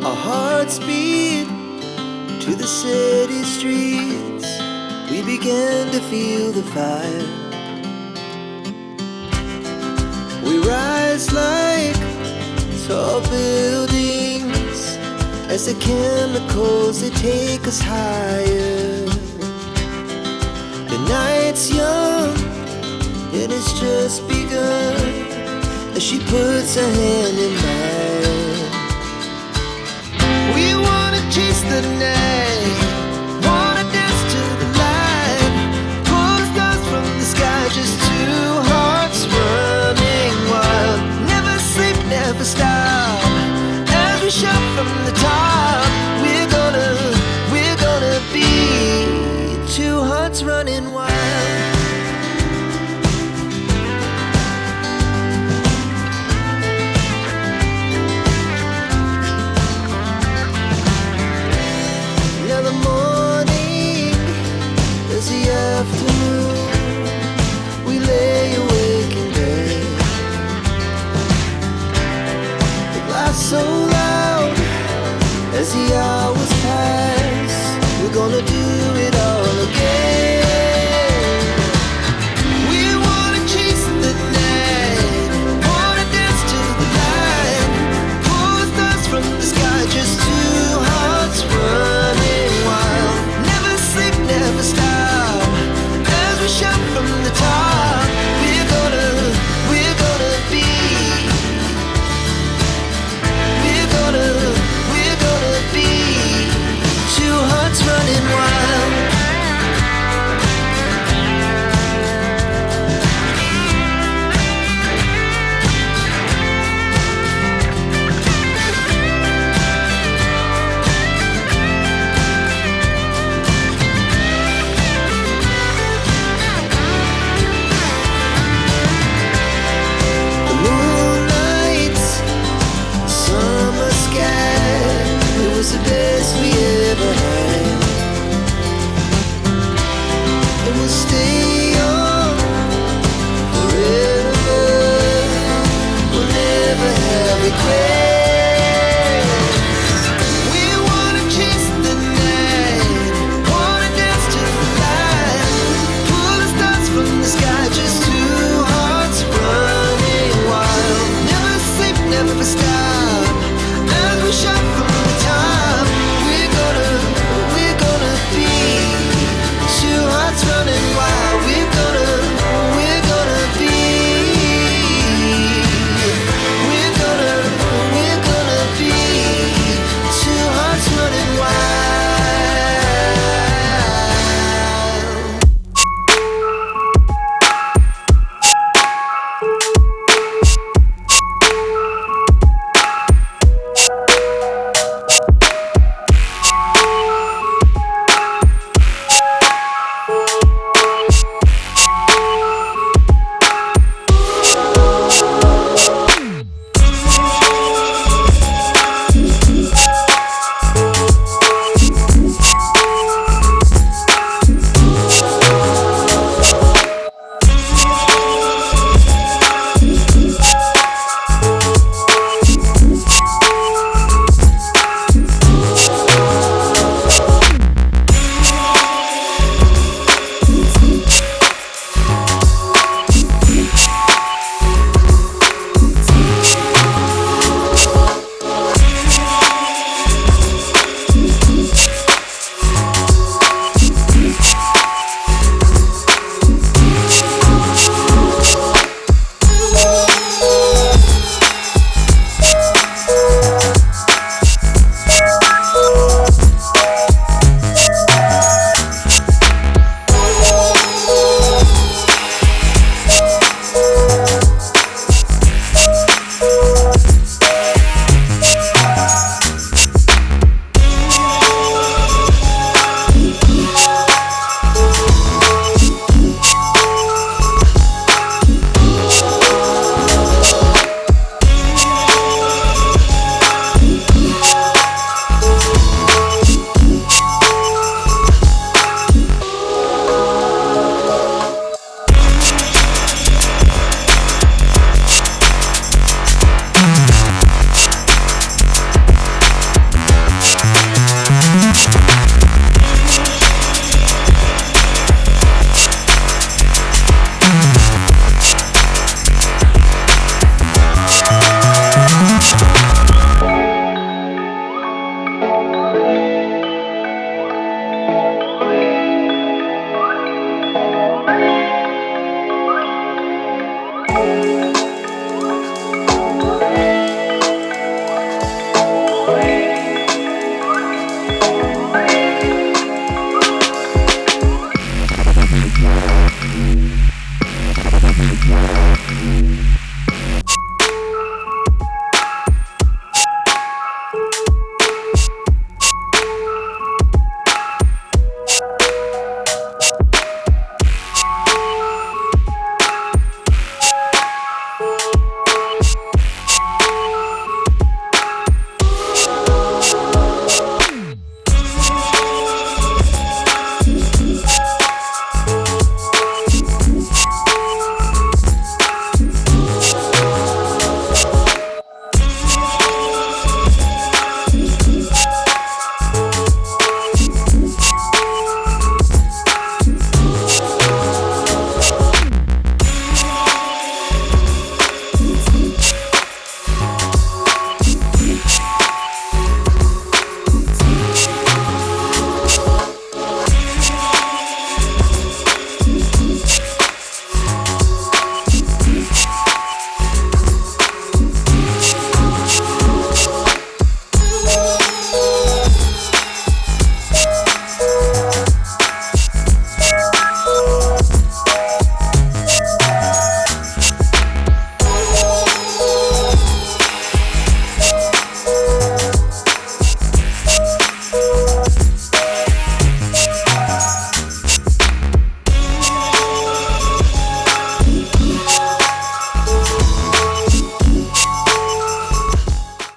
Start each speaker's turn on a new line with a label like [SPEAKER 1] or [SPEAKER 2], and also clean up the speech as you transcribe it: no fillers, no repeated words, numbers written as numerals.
[SPEAKER 1] Our hearts beat to the city streets. We began to feel the fire. We rise like tall buildings as the chemicals, they take us higher. The night's young and it's just begun as she puts her hand in mine. We wanna chase the night, wanna dance to the light, pull the stars from the sky, just two hearts running wild. Never sleep, never stop, as we shout from the top. We're gonna be two hearts running wild. Afternoon, we lay awake in bed. The glass so loud as the hour